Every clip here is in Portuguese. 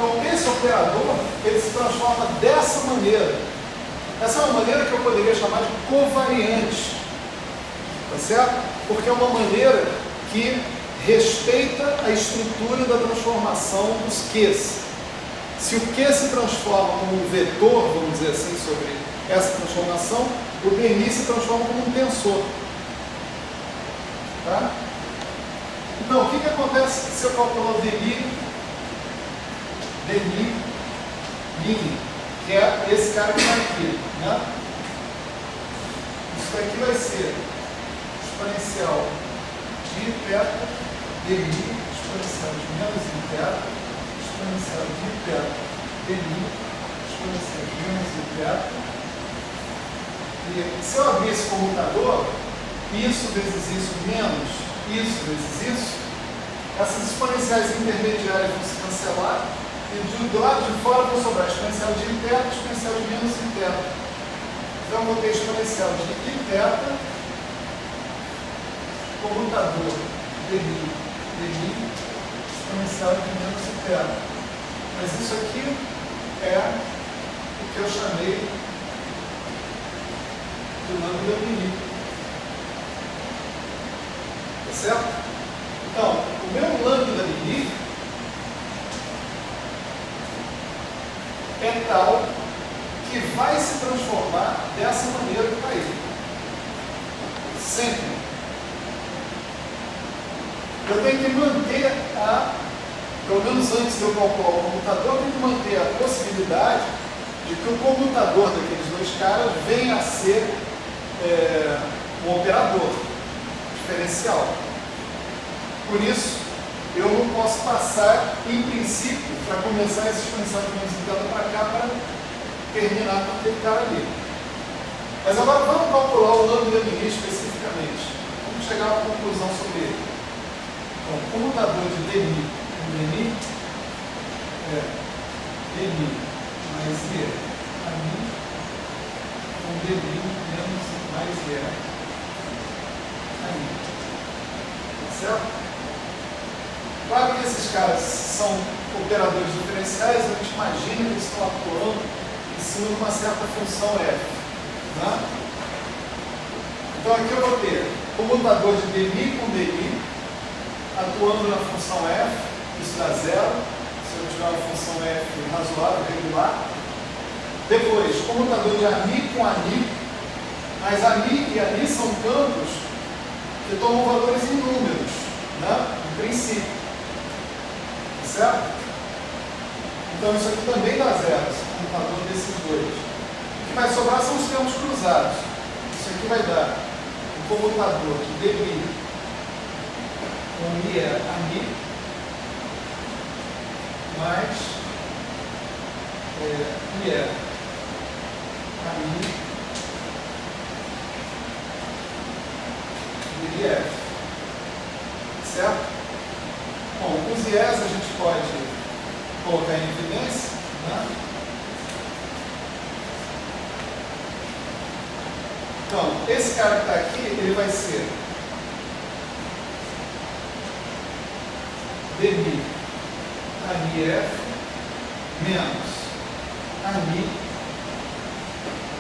Então, esse operador, ele se transforma dessa maneira. Essa é uma maneira que eu poderia chamar de covariante, tá certo? Porque é uma maneira que respeita a estrutura da transformação dos Qs. Se o Q se transforma como um vetor, vamos dizer assim, sobre essa transformação, o DNI se transforma como um tensor. Tá? Então, o que acontece se eu calcular o DNI mini, que é esse cara que está aqui, né? Isso daqui vai ser exponencial de θ, DNI, exponencial de menos θ, exponencial de θ, DNI, exponencial de menos θ. E se eu abrir esse comutador, isso vezes isso menos isso vezes isso, essas exponenciais intermediárias vão se cancelar e do lado de fora vão sobrar exponencial de θ e exponencial de menos θ. Então eu vou ter exponencial de θ, comutador DNI, exponencial de menos θ. Mas isso aqui é o que eu chamei de lambda mini. Tá certo? Então, o meu lambda mini é tal que vai se transformar dessa maneira que está aí. Sempre. Eu tenho que manter pelo menos antes de eu calcular o comutador, eu tenho que manter a possibilidade de que o comutador daqueles dois caras venha a ser um operador diferencial. Por isso, eu não posso passar, em princípio, para começar esse expansão de menos θ para cá, para terminar com aquele cara ali. Mas agora vamos calcular o lambda mini especificamente. Vamos chegar a uma conclusão sobre ele. Então, o comutador de DNI com DNI é DNI mais E a mim com DNI menos mais E a mim. Tá certo? Claro que esses caras são operadores diferenciais, a gente imagina que eles estão atuando em cima de uma certa função f. Né? Então aqui eu vou ter comutador de DNI com DNI atuando na função f, isso dá zero, se eu tiver uma função f razoável, regular. Depois, comutador de ANI com ANI, mas ANI e ANI são campos que tomam valores em números, né? Em princípio. Certo? Então isso aqui também dá zero, esse computador desses dois. O que vai sobrar são os termos cruzados. Isso aqui vai dar um comutador de DNI com IE ANI mais IE ANI DNF. Certo? Bom, os IEs a gente pode colocar em evidência, né? Então, esse cara que está aqui, ele vai ser DNI ANIF menos ANI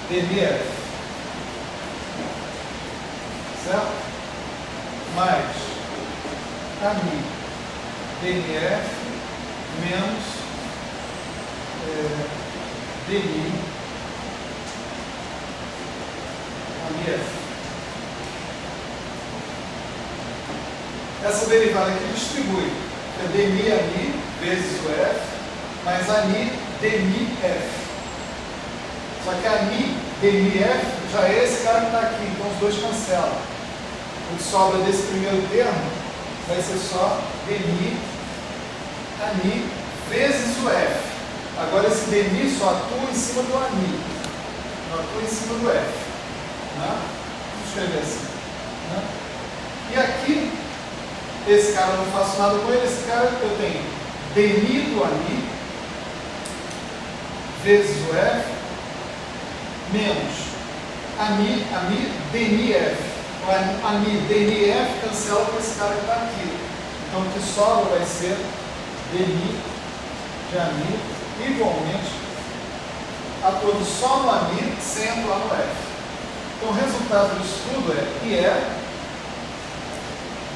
DNF. Certo? Mais ANI DNF menos DNI ANIF. Essa derivada aqui distribui. É DNI ANI vezes o F mais ANI DNI F. Só que ANI DNI F já é esse cara que está aqui, então os dois cancelam. O que sobra desse primeiro termo vai ser só DNI ANI vezes o F. Agora esse DNI só atua em cima do ANI, não atua em cima do F. Né? Vamos escrever assim. Né? E aqui, esse cara eu não faço nada com ele, esse cara eu tenho DNI do ANI vezes o F menos ANI DNI F. O ANI DNI F cancela com esse cara que está aqui. Então o que sobra vai ser DNI de AMI igualmente a todo só no AMI sem atuar no F. Então o resultado disso tudo é IE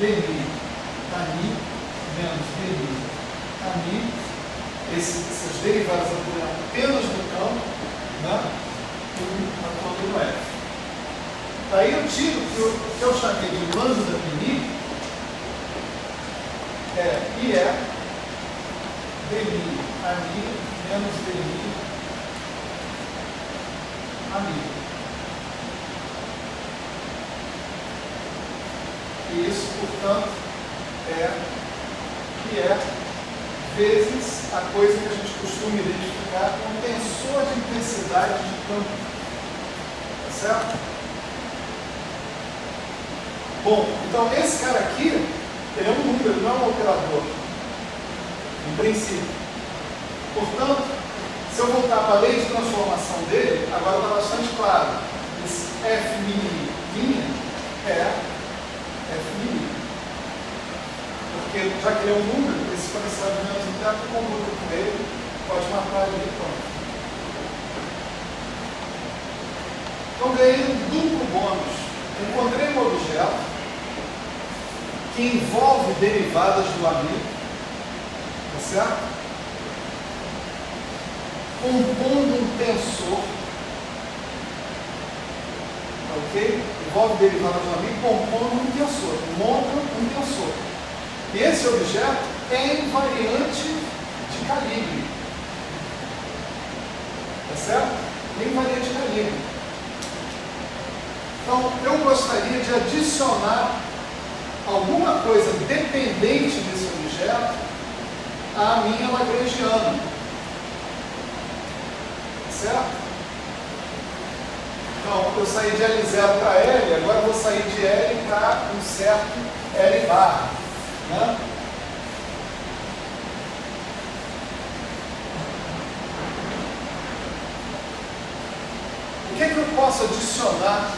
dmi AMI menos dmi AMI, essas derivadas atuam apenas no campo, né? Atuando no F. Daí eu tiro que eu chamei de lambda mini é IE dmi AMI menos dmi AMI. E isso, portanto, IE vezes a coisa que a gente costuma identificar como tensor de intensidade de campo. Tá certo? Bom, então esse cara aqui, ele é um número, não é um operador, em princípio. Portanto, se eu voltar para a lei de transformação dele, agora está bastante claro. Esse F mini é F mini. Porque, já que ele é um número, esse exponencial de menos interno computa com ele, pode matar ele e pronto. Então, ganhei um duplo bônus. Encontrei um objeto que envolve derivadas do AMI, tá certo? Compondo um tensor, ok? Envolve derivadas do AMI compondo um tensor, monta um tensor. E esse objeto é invariante de calibre, tá certo? É invariante de calibre. Então, eu gostaria de adicionar alguma coisa dependente desse objeto à minha lagrangiana. Certo? Então, eu saí de L0 para L, agora eu vou sair de L para um certo L bar. Né? O que é que eu posso adicionar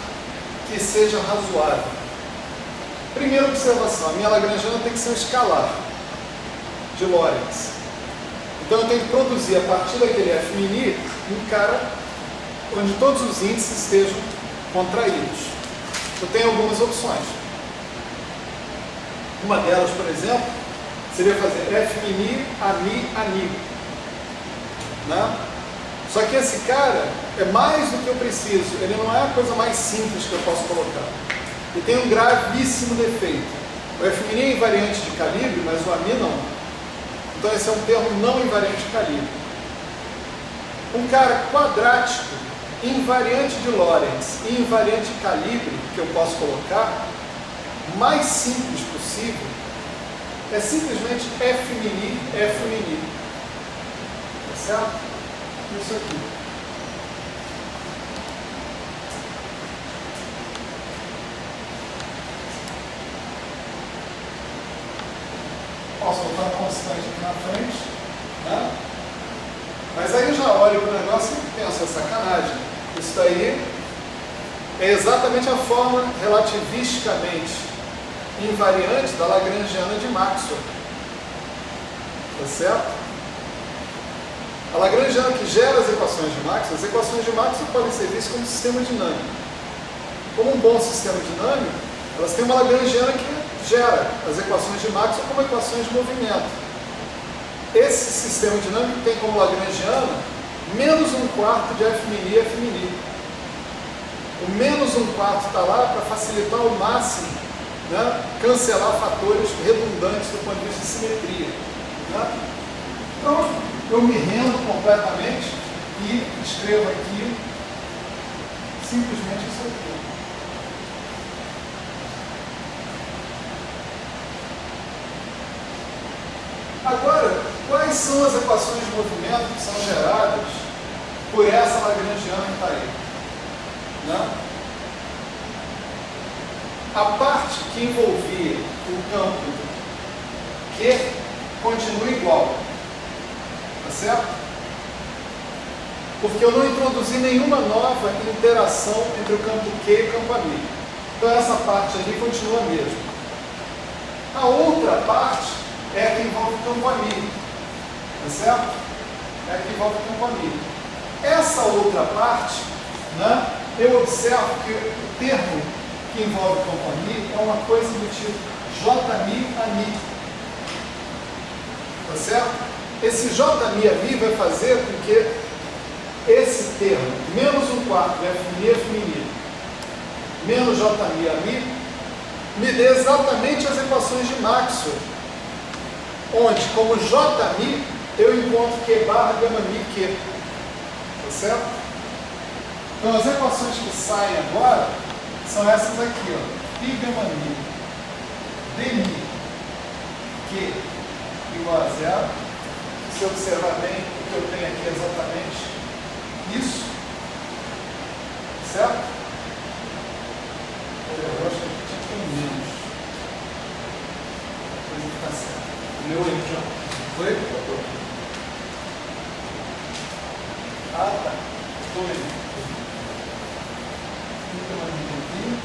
que seja razoável? Primeira observação, a minha lagrangiana tem que ser um escalar de Lorentz. Então eu tenho que produzir a partir daquele F mini um cara onde todos os índices estejam contraídos. Eu tenho algumas opções. Uma delas, por exemplo, seria fazer F mini, AMI, ANI. Né? Só que esse cara é mais do que eu preciso. Ele não é a coisa mais simples que eu posso colocar. Ele tem um gravíssimo defeito. O F mini é invariante de calibre, mas o AMI não. Então esse é um termo não invariante de calibre. Um cara quadrático, invariante de Lorentz e invariante de calibre, que eu posso colocar, mais simples possível, é simplesmente F mini, F mini. Tá certo? Isso aqui. Posso botar uma constante aqui na frente, né? Mas aí eu já olho para o negócio e penso, é sacanagem. Isso daí é exatamente a forma relativisticamente invariante da lagrangiana de Maxwell. Tá certo? A lagrangiana que gera as equações de Maxwell, as equações de Maxwell podem ser vistas como sistema dinâmico. Como um bom sistema dinâmico, elas têm uma lagrangiana que gera as equações de Maxwell como equações de movimento. Esse sistema dinâmico tem como lagrangiana menos um quarto de F mini e F mini. O menos um quarto está lá para facilitar ao máximo, né, cancelar fatores redundantes do ponto de vista de simetria. Né? Então, eu me rendo completamente e escrevo aqui simplesmente isso aqui. Agora, quais são as equações de movimento que são geradas por essa lagrangiana que está aí? Né? A parte que envolvia o campo Q continua igual. Tá certo? Porque eu não introduzi nenhuma nova interação entre o campo Q e o campo AMI. Então essa parte ali continua a mesma. A outra parte é a que envolve o campo AMI. Tá certo? É a que envolve companhia. Essa outra parte, né, eu observo que o termo que envolve companhia é uma coisa do tipo J-mi a mi. Tá certo? Esse J-mi a mi vai fazer com que esse termo, menos 1/4 de F' menos J-mi a mi, me dê exatamente as equações de Maxwell, onde, como J-mi, eu encontro Q barra gama mi Q. Tá certo? Então, as equações que saem agora são essas aqui, ó. Pi gama mi dmi Q igual a zero. Se observar bem, o que eu tenho aqui é exatamente isso. Certo? Eu acho que aqui tinha que ter menos. Depois não ficar certo. Leu aí, João? Foi? Ah, tá. Estou lendo. Fica mais um pouquinho.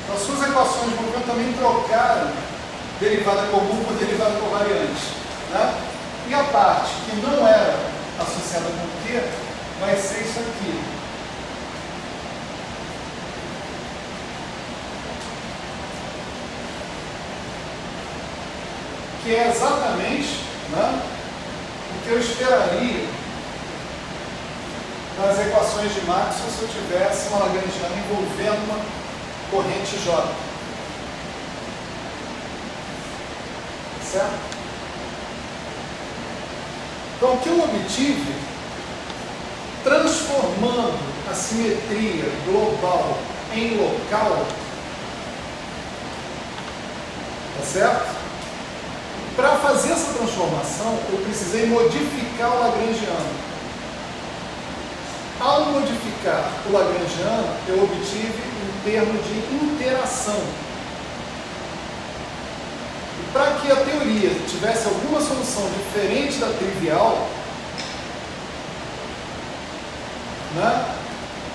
Então, suas equações de movimento também trocaram derivada comum por derivada covariante. Né? E a parte que não era associada com Q vai ser isso aqui. Que é exatamente, né, o que eu esperaria nas equações de Maxwell se eu tivesse uma lagrangiana envolvendo uma corrente J. Certo? Então, o que eu obtive, transformando a simetria global em local, tá certo? Para fazer essa transformação, eu precisei modificar o lagrangiano. Ao modificar o lagrangiano, eu obtive um termo de interação. E para que a teoria tivesse alguma solução diferente da trivial, né,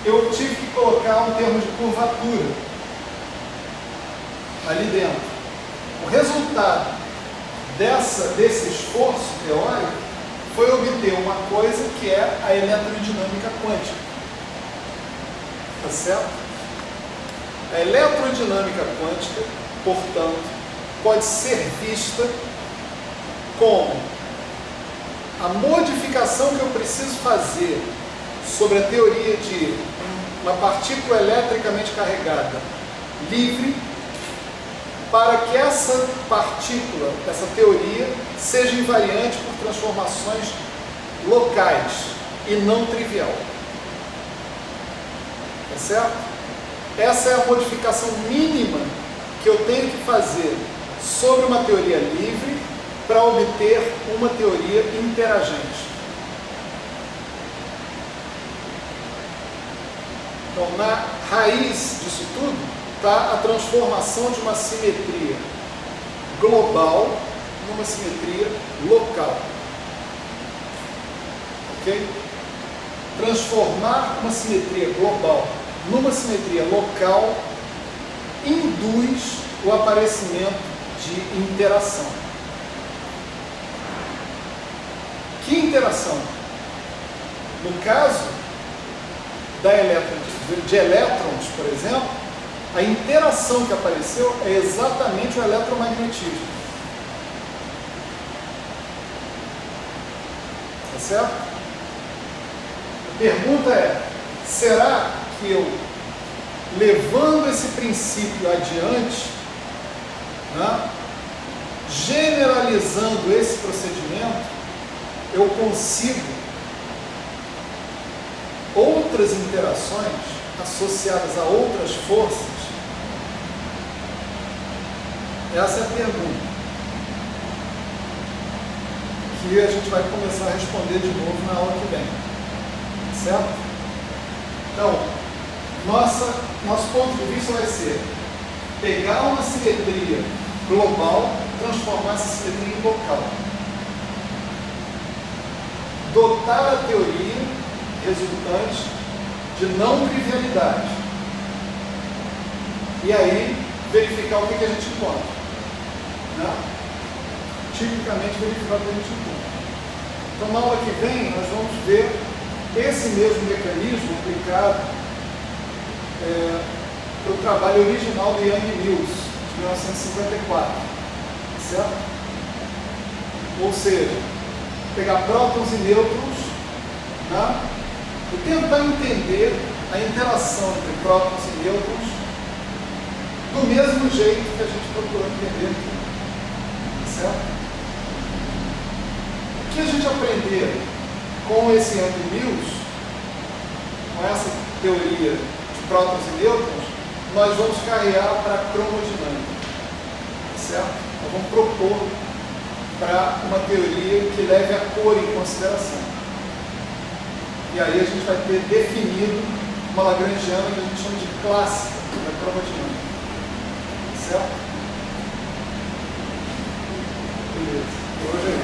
eu tive que colocar um termo de curvatura ali dentro. O resultado desse esforço teórico foi obter uma coisa que é a eletrodinâmica quântica. Tá certo? A eletrodinâmica quântica, portanto, pode ser vista como a modificação que eu preciso fazer sobre a teoria de uma partícula eletricamente carregada livre, para que essa partícula, essa teoria, seja invariante por transformações locais e não trivial. Tá certo? Essa é a modificação mínima que eu tenho que fazer sobre uma teoria livre para obter uma teoria interagente. Então, na raiz disso tudo, está a transformação de uma simetria global numa simetria local. Ok? Transformar uma simetria global numa simetria local induz o aparecimento de interação. Que interação? No caso de elétrons, por exemplo, a interação que apareceu é exatamente o eletromagnetismo. Tá certo? A pergunta é, será que eu, levando esse princípio adiante, né, generalizando esse procedimento, eu consigo outras interações associadas a outras forças? Essa é a pergunta que a gente vai começar a responder de novo na aula que vem. Certo? Então, nosso ponto de vista vai ser pegar uma simetria global, transformar essa simetria em local. Dotar a teoria resultante de não trivialidade. e aí verificar o que a gente encontra. Né? Tipicamente verificar o que a gente encontra. Então, na aula que vem, nós vamos ver esse mesmo mecanismo aplicado para o trabalho original do Young Mills, de 1954, certo? Ou seja, pegar prótons e nêutrons, né? E tentar entender a interação entre prótons e nêutrons do mesmo jeito que a gente procurou entender aqui, certo? O que a gente aprender com esse Young Mills, com essa teoria de prótons e nêutrons, nós vamos carregar para a cromodinâmica, certo? Nós vamos propor para uma teoria que leve a cor em consideração. E aí a gente vai ter definido uma lagrangiana que a gente chama de clássica da cromodinâmica, certo? Beleza. Por hoje é isso.